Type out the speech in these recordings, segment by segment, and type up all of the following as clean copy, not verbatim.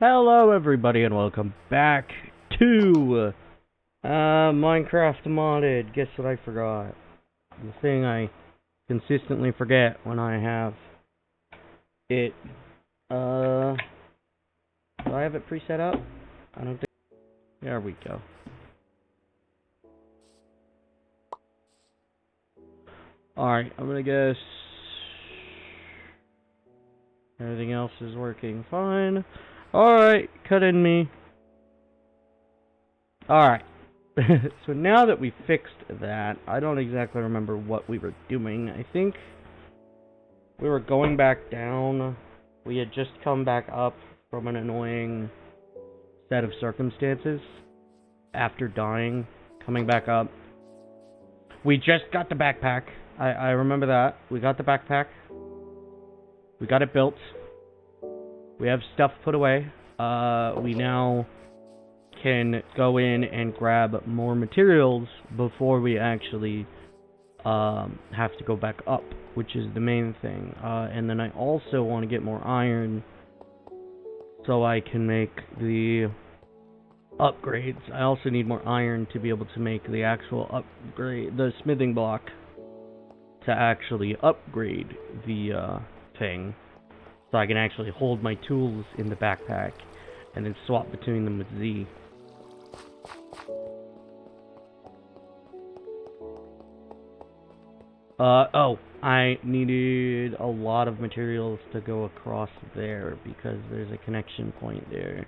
Hello everybody and welcome back to Minecraft Modded. Guess what I forgot? The thing I consistently forget when I have it. Do I have it preset up? I don't think. There we go. Alright, I'm gonna guess everything else is working fine. Alright, cut in me. Alright. So now that we fixed that, I don't exactly remember what we were doing. I think we were going back down. We had just come back up from an annoying set of circumstances after dying, coming back up. We just got the backpack. I remember that. We got the backpack. We got it built. We have stuff put away. We now can go in and grab more materials before we actually have to go back up, which is the main thing. And then I also want to get more iron so I can make the upgrades. I also need more iron to be able to make the actual upgrade, the smithing block, to actually upgrade the thing, so I can actually hold my tools in the backpack and then swap between them with Z. Oh, I needed a lot of materials to go across there because there's a connection point there.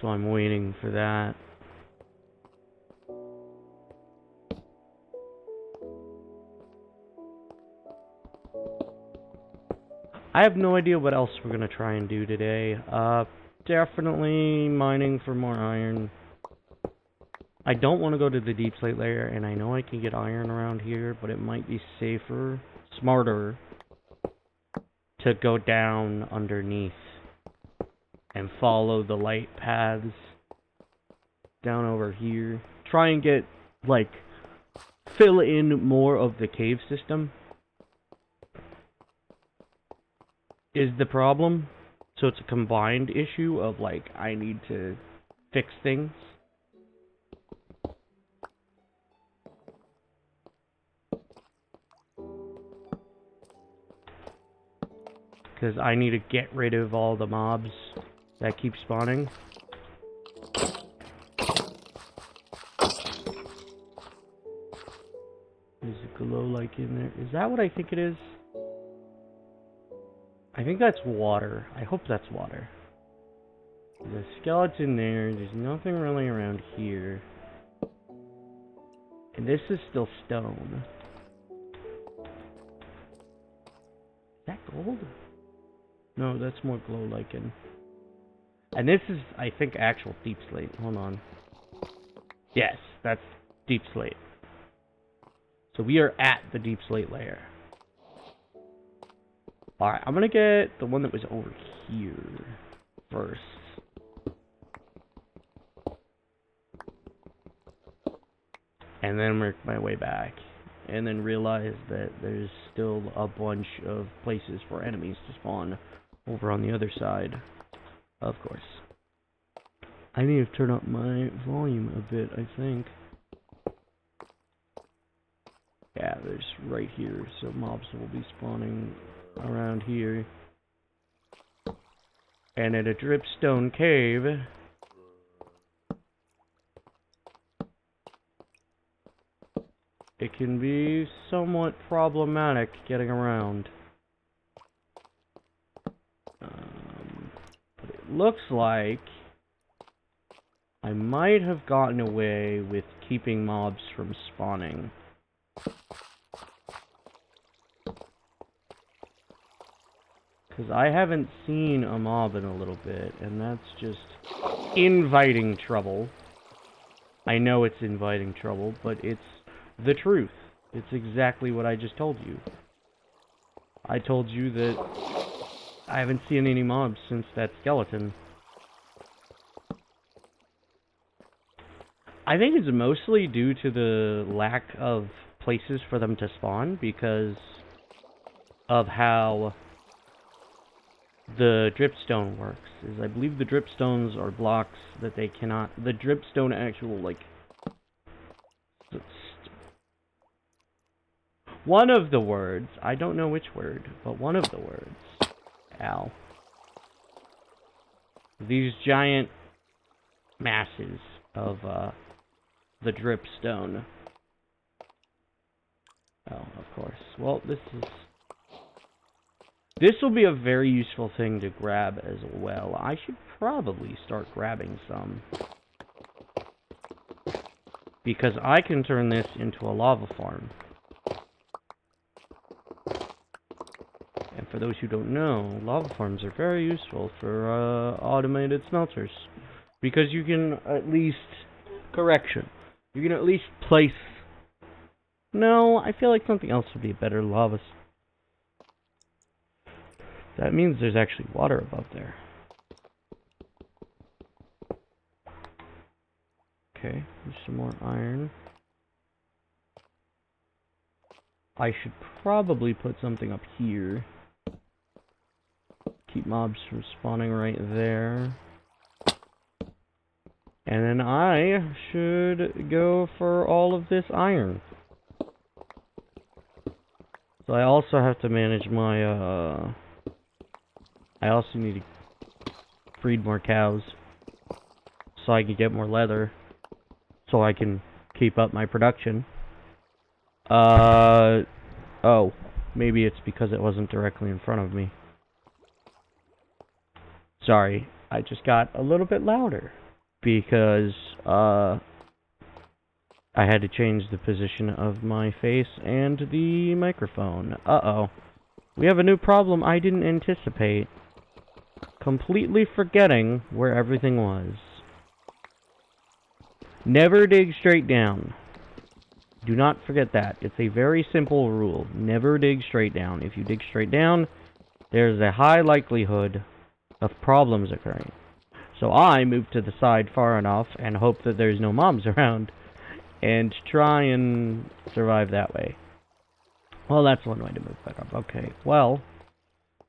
So I'm waiting for that. I have no idea what else we're gonna try and do today. Definitely mining for more iron. I don't want to go to the deep slate layer, and I know I can get iron around here, but it might be safer, smarter, to go down underneath and follow the light paths down over here. Try and get, like, fill in more of the cave system is the problem. So it's a combined issue of, like, I need to fix things. Because I need to get rid of all the mobs that keep spawning. There's a glow like in there. Is that what I think it is? I think that's water. I hope that's water. There's a skeleton there. There's nothing really around here. And this is still stone. Is that gold? No, that's more glow lichen. And this is, I think, actual deep slate. Hold on. Yes, that's deep slate. So we are at the deep slate layer. Alright, I'm gonna get the one that was over here first. And then work my way back. And then realize that there's still a bunch of places for enemies to spawn over on the other side. Of course. I need to turn up my volume a bit, I think. Yeah, there's right here, so mobs will be spawning around here. And at a dripstone cave, it can be somewhat problematic getting around. But it looks like I might have gotten away with keeping mobs from spawning. Because I haven't seen a mob in a little bit, and that's just inviting trouble. I know it's inviting trouble, but it's the truth. It's exactly what I just told you. I told you that I haven't seen any mobs since that skeleton. I think it's mostly due to the lack of places for them to spawn because of how the dripstone works. Is I believe the dripstones are blocks that they cannot. The dripstone actual like. One of the words. I don't know which word, but one of the words. Ow. These giant masses of the dripstone. Oh, of course. Well, this will be a very useful thing to grab as well. I should probably start grabbing some. Because I can turn this into a lava farm. And for those who don't know, lava farms are very useful for automated smelters. Because you can at least... Correction. You can at least place... No, I feel like something else would be a better lava. That means there's actually water above there. Okay, there's some more iron. I should probably put something up here. Keep mobs from spawning right there. And then I should go for all of this iron. So I also have to manage my, I also need to breed more cows. So I can get more leather. So I can keep up my production. Oh. Maybe it's because it wasn't directly in front of me. Sorry, I just got a little bit louder. Because, I had to change the position of my face and the microphone. Uh-oh. We have a new problem I didn't anticipate. Completely forgetting where everything was. Never dig straight down. Do not forget that. It's a very simple rule. Never dig straight down. If you dig straight down, there's a high likelihood of problems occurring. So I move to the side far enough and hope that there's no mobs around. And try and survive that way. Well, that's one way to move back up. Okay, well,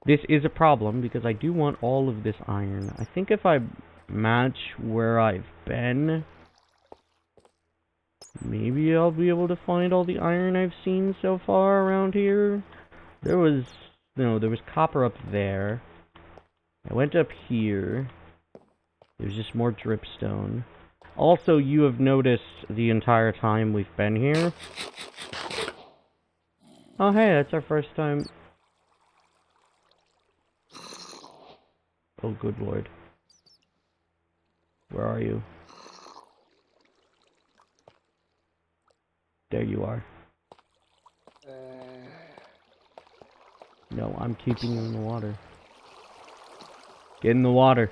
this is a problem because I do want all of this iron. I think if I match where I've been, maybe I'll be able to find all the iron I've seen so far around here. There was copper up there. I went up here. There's just more dripstone. Also, you have noticed the entire time we've been here. Oh, hey, that's our first time. Oh, good lord. Where are you? There you are. No, I'm keeping you in the water. Get in the water.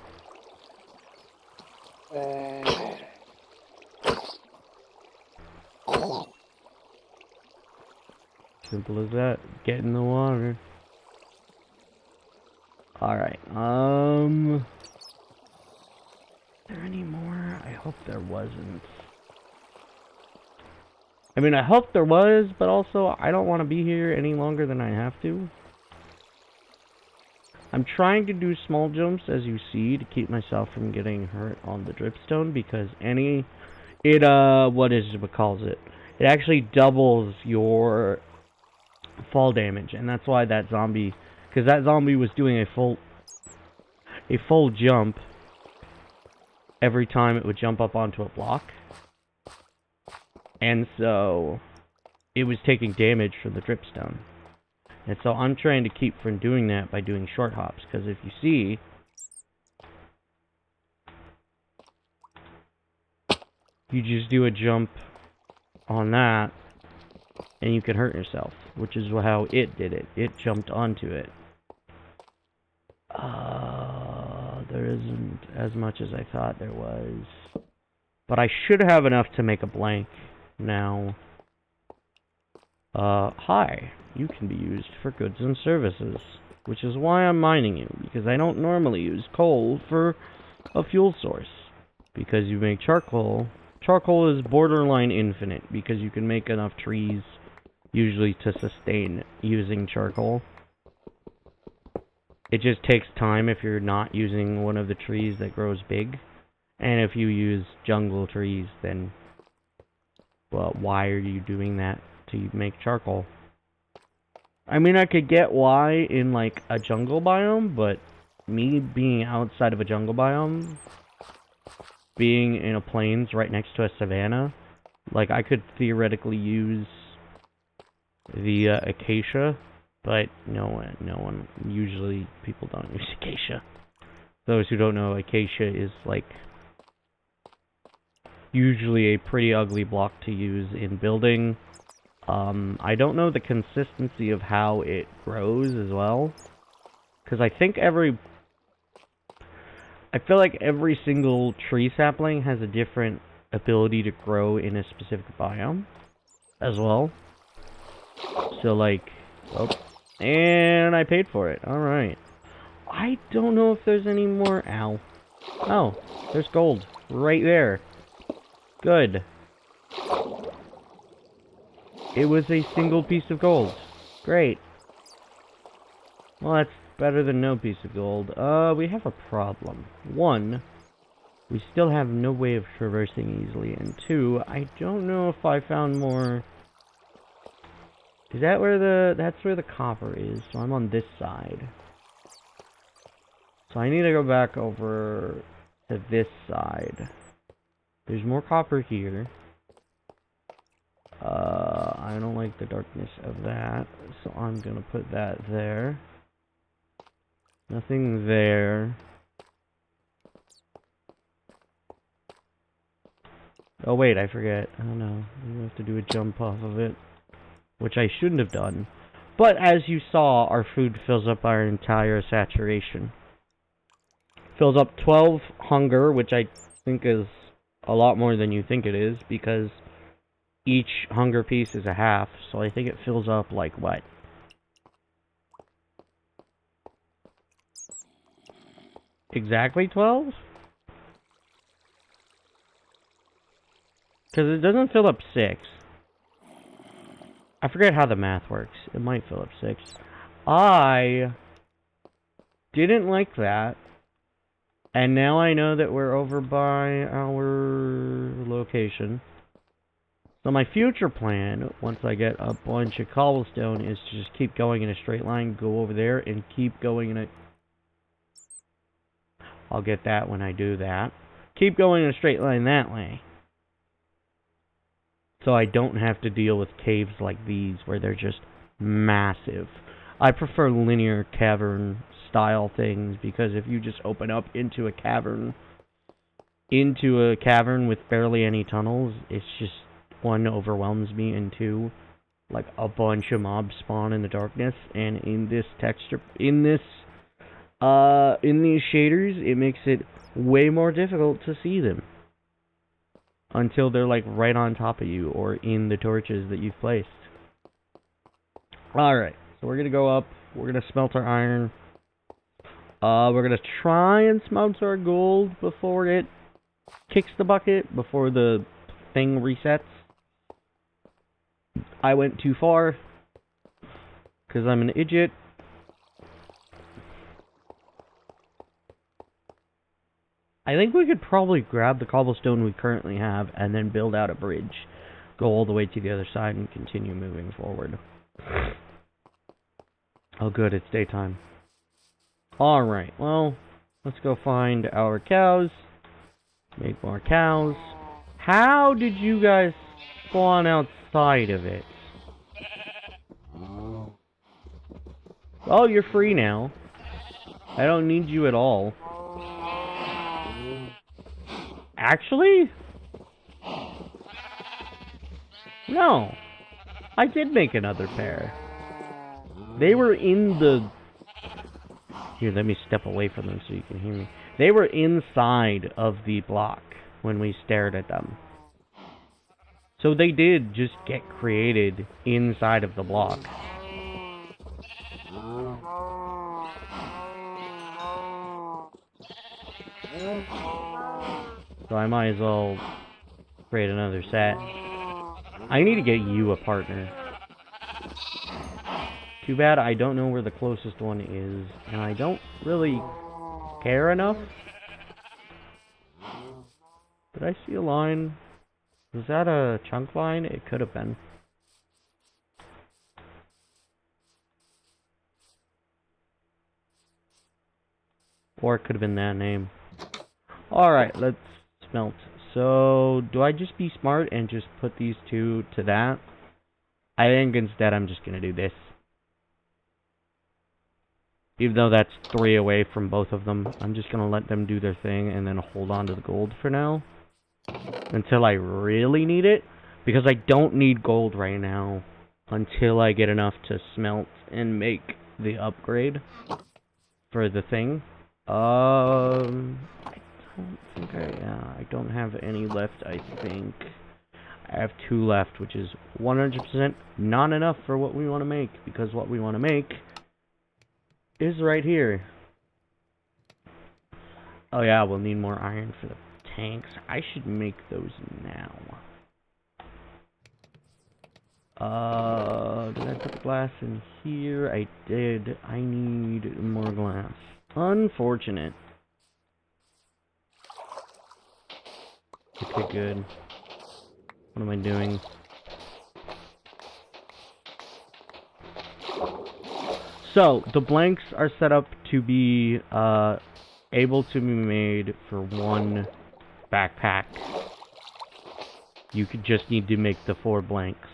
Simple as that. Get in the water. Alright, is there any more? I hope there wasn't. I mean, I hope there was, but also, I don't want to be here any longer than I have to. I'm trying to do small jumps, as you see, to keep myself from getting hurt on the dripstone, because what calls it? It actually doubles your fall damage, and that's why that zombie, because that zombie was doing a full jump every time it would jump up onto a block. And so, it was taking damage from the dripstone. And so I'm trying to keep from doing that by doing short hops, because if you see, you just do a jump on that, and you can hurt yourself, which is how it did it. It jumped onto it. There isn't as much as I thought there was. But I should have enough to make a blank now. Hi. You can be used for goods and services, which is why I'm mining you, because I don't normally use coal for a fuel source. Because you make charcoal. Charcoal is borderline infinite, because you can make enough trees, usually, to sustain using charcoal. It just takes time if you're not using one of the trees that grows big. And if you use jungle trees, then, well, why are you doing that to make charcoal? I mean, I could get why in, like, a jungle biome, but me being outside of a jungle biome, being in a plains right next to a savanna, like, I could theoretically use the acacia, but no one, usually people don't use acacia. Those who don't know, acacia is, like, usually a pretty ugly block to use in building. I don't know the consistency of how it grows as well, because I feel like every single tree sapling has a different ability to grow in a specific biome as well. So, like, oh, and I paid for it. Alright. I don't know if there's any more. Ow. Oh, there's gold right there. Good. It was a single piece of gold. Great. Well, that's better than no piece of gold. We have a problem. One, we still have no way of traversing easily. And two, I don't know if I found more. Is that where that's where the copper is, so I'm on this side. So I need to go back over to this side. There's more copper here. I don't like the darkness of that, so I'm gonna put that there. Nothing there. Oh wait, I forget. Oh no, we have to do a jump off of it, which I shouldn't have done. But as you saw, our food fills up our entire saturation. Fills up 12 hunger, which I think is a lot more than you think it is, because each hunger piece is a half, so I think it fills up, like, what? Exactly 12? Because it doesn't fill up 6. I forget how the math works. It might fill up 6. I didn't like that. And now I know that we're over by our location. So my future plan, once I get a bunch of cobblestone, is to just keep going in a straight line, go over there, and keep going in a... I'll get that when I do that. Keep going in a straight line that way. So I don't have to deal with caves like these, where they're just massive. I prefer linear cavern style things, because if you just open up into a cavern with barely any tunnels, it's just, one, overwhelms me, and two, like, a bunch of mobs spawn in the darkness, and in this texture, in these shaders, it makes it way more difficult to see them. Until they're, like, right on top of you, or in the torches that you've placed. Alright, so we're gonna go up, we're gonna smelt our iron. We're gonna try and smelt our gold before it kicks the bucket, before the thing resets. I went too far, because I'm an idiot. I think we could probably grab the cobblestone we currently have, and then build out a bridge. Go all the way to the other side, and continue moving forward. Oh good, it's daytime. Alright, well, let's go find our cows. Make more cows. How did you guys spawn outside of it? Oh, you're free now. I don't need you at all. Actually? No. I did make another pair. They were in the... Here, let me step away from them so you can hear me. They were inside of the block when we stared at them. So they did just get created inside of the block. So I might as well create another set. I need to get you a partner. Too bad I don't know where the closest one is, and I don't really care enough. Did I see a line? Was that a chunk line? It could have been. Or it could have been that name. Alright, let's smelt. So, do I just be smart and just put these two to that? I think instead I'm just going to do this. Even though that's 3 away from both of them, I'm just going to let them do their thing and then hold on to the gold for now. Until I really need it. Because I don't need gold right now. Until I get enough to smelt and make the upgrade for the thing. I don't think I don't have any left, I think. I have 2 left, which is 100% not enough for what we want to make. Because what we want to make is right here. Oh yeah, we'll need more iron for the tanks. I should make those now. Did I put the glass in here? I did. I need more glass. Unfortunate. Okay, good. What am I doing? So, the blanks are set up to be, able to be made for 1 backpack. You could just need to make the 4 blanks.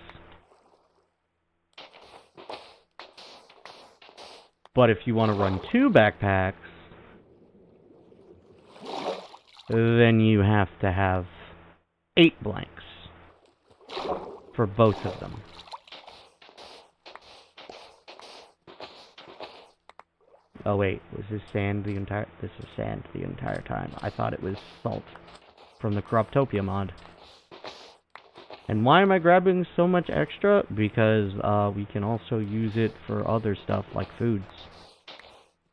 But if you want to run 2 backpacks, then you have to have 8 blanks for both of them. Oh wait, was this sand the entire... This is sand the entire time. I thought it was salt from the Croptopia mod. And why am I grabbing so much extra? Because we can also use it for other stuff like foods.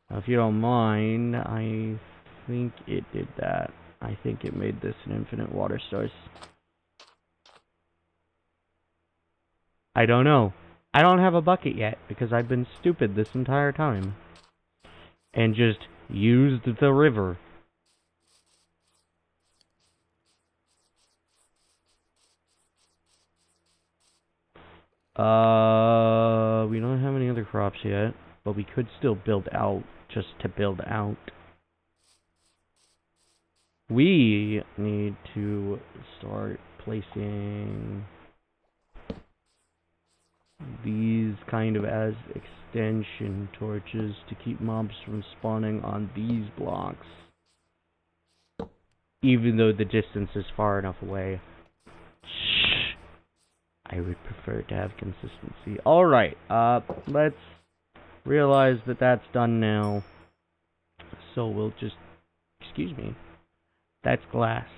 Now, if you don't mind, I think it did that. I think it made this an infinite water source. I don't know. I don't have a bucket yet because I've been stupid this entire time. And just used the river. We don't have any other crops yet, but we could still build out, just to build out. We need to start placing these kind of as extension torches to keep mobs from spawning on these blocks. Even though the distance is far enough away. I would prefer to have consistency. Alright, let's realize that that's done now. So we'll just... Excuse me. That's glass.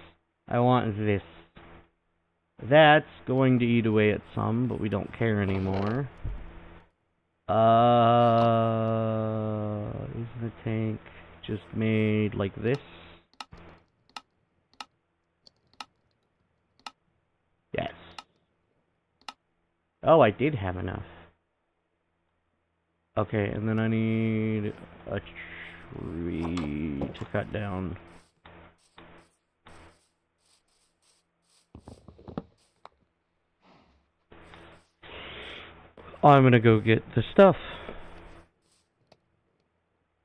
I want this. That's going to eat away at some, but we don't care anymore. Is the tank just made like this? Yes. Oh, I did have enough. Okay, and then I need a tree to cut down. I'm gonna go get the stuff.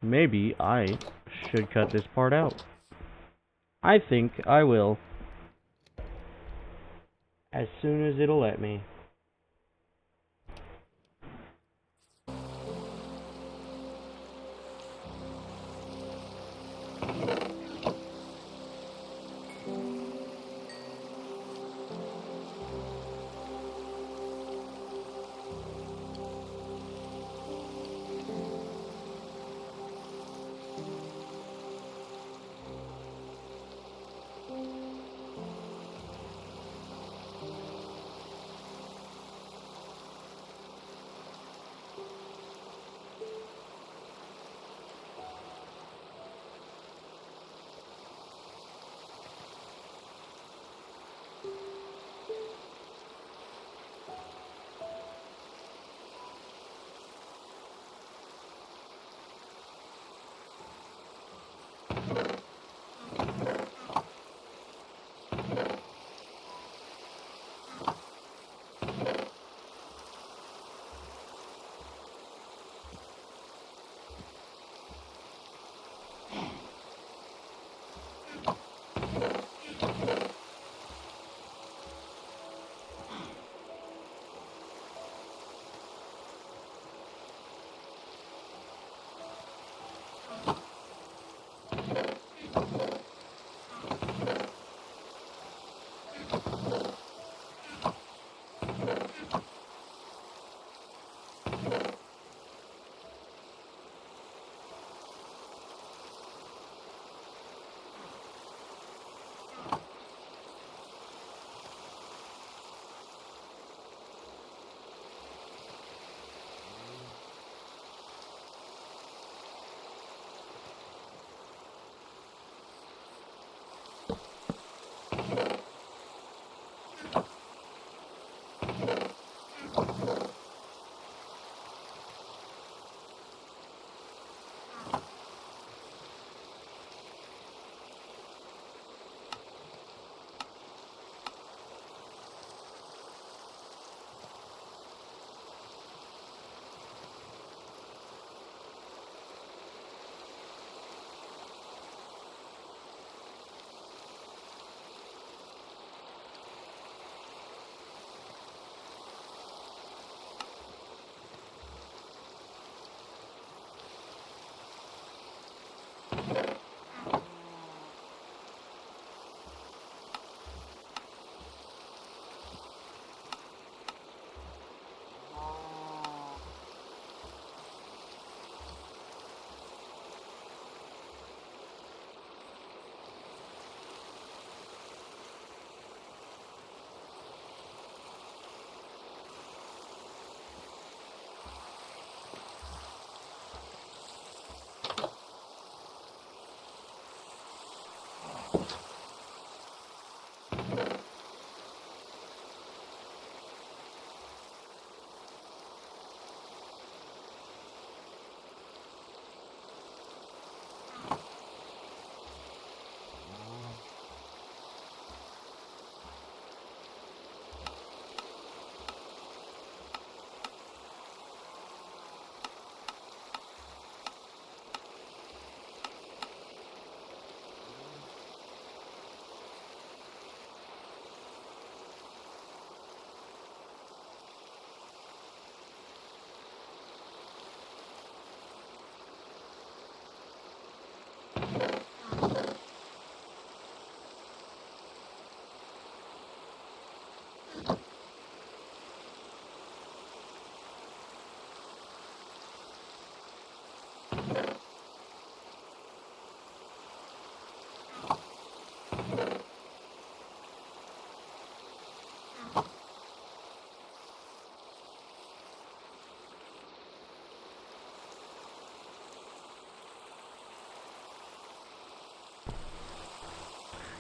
Maybe I should cut this part out. I think I will. As soon as it'll let me.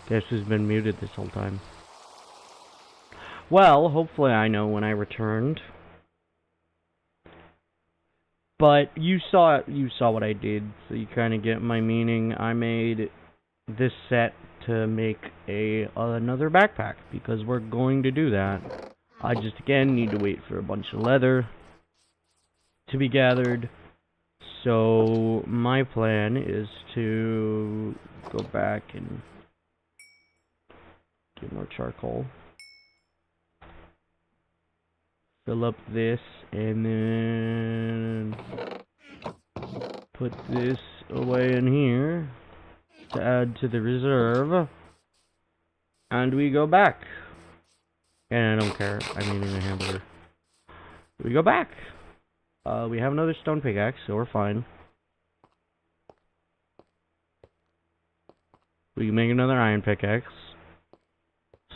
Guess who's been muted this whole time? Well, hopefully I know when I returned. But you saw what I did, so you kind of get my meaning. I made this set to make another backpack because we're going to do that. I just again need to wait for a bunch of leather to be gathered. So my plan is to go back and get more charcoal. Fill up this and then put this away in here to add to the reserve. And we go back. And I don't care. I'm eating a hamburger. We go back. We have another stone pickaxe, so we're fine. We can make another iron pickaxe,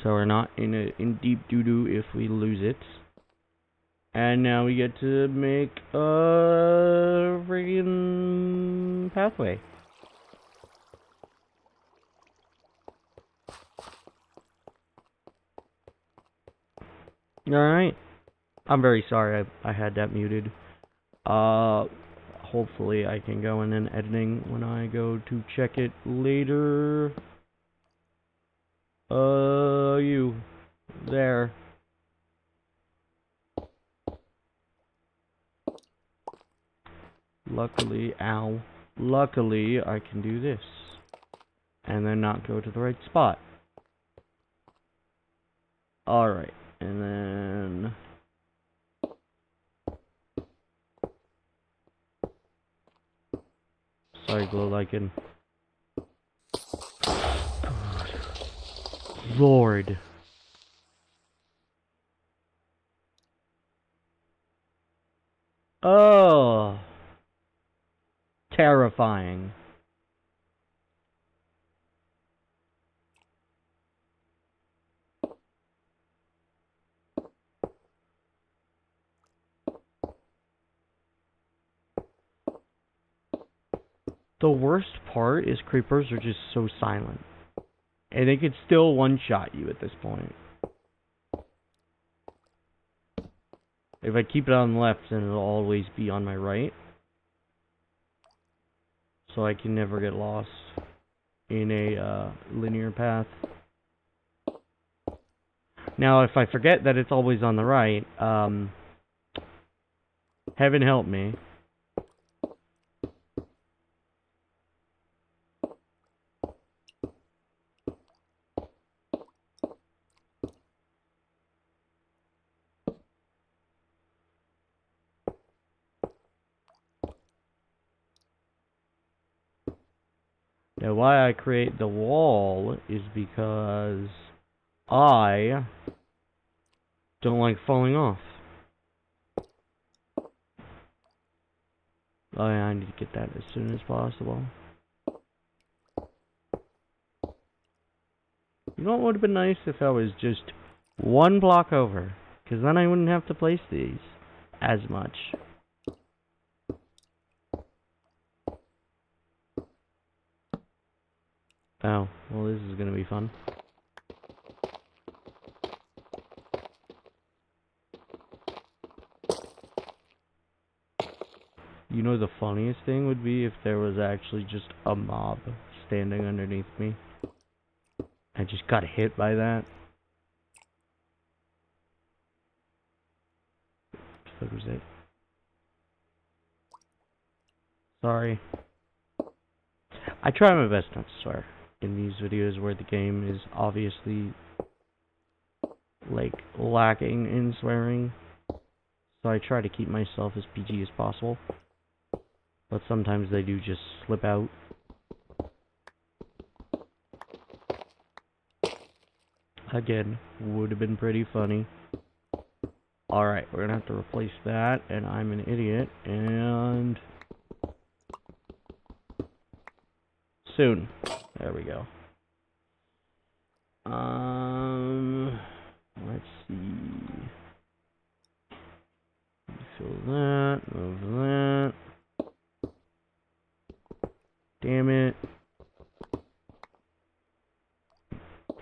so we're not in deep doo-doo if we lose it. And now we get to make a friggin' pathway. Alright. I'm very sorry I had that muted. Hopefully I can go in editing when I go to check it later. You. There. Luckily, luckily I can do this. And then not go to the right spot. Alright, and then... Sorry, Glow Lichen. Lord. Oh. Terrifying. The worst part is creepers are just so silent. And they could still one-shot you at this point. If I keep it on the left, then it'll always be on my right. So I can never get lost in a linear path. Now, if I forget that it's always on the right, heaven help me. Now, why I create the wall is because I don't like falling off. Oh yeah, I need to get that as soon as possible. You know what would have been nice if I was just one block over? Because then I wouldn't have to place these as much. Oh, well this is gonna be fun. You know the funniest thing would be if there was actually just a mob standing underneath me. I just got hit by that. What was it? Sorry. I try my best not to swear in these videos where the game is obviously like lacking in swearing. So I try to keep myself as PG as possible. But sometimes they do just slip out. Again, would have been pretty funny. Alright, we're gonna have to replace that, and I'm an idiot, and... soon. There we go. Let's see. Fill that, move that. Damn it.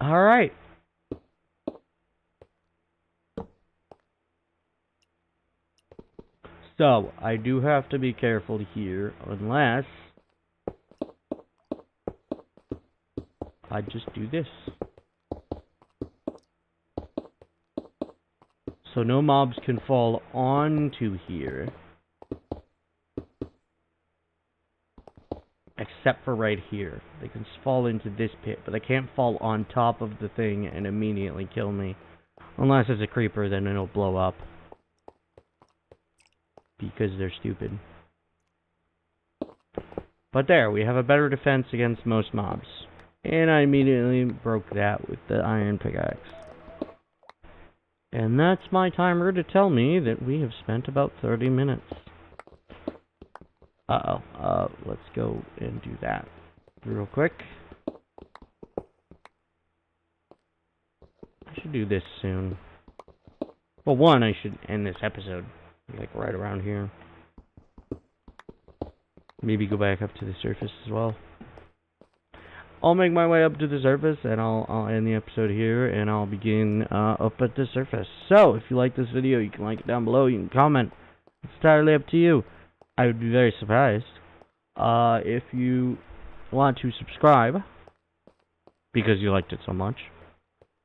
Alright. So, I do have to be careful here, unless I just do this. So no mobs can fall onto here. Except for right here. They can fall into this pit, but they can't fall on top of the thing and immediately kill me. Unless it's a creeper, then it'll blow up. Because they're stupid. But there, we have a better defense against most mobs. And I immediately broke that with the iron pickaxe. And that's my timer to tell me that we have spent about 30 minutes. Let's go and do that real quick. I should do this soon. Well, one, I should end this episode, like right around here. Maybe go back up to the surface as well. I'll make my way up to the surface, and I'll end the episode here, and I'll begin up at the surface. So, if you like this video, you can like it down below, you can comment. It's entirely up to you. I would be very surprised if you want to subscribe, because you liked it so much,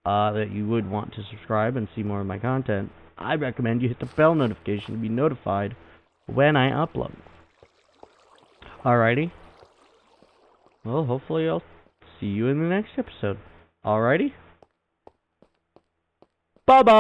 that you would want to subscribe and see more of my content. I recommend you hit the bell notification to be notified when I upload. Alrighty. Well, hopefully I'll see you in the next episode. Alrighty. Bye-bye!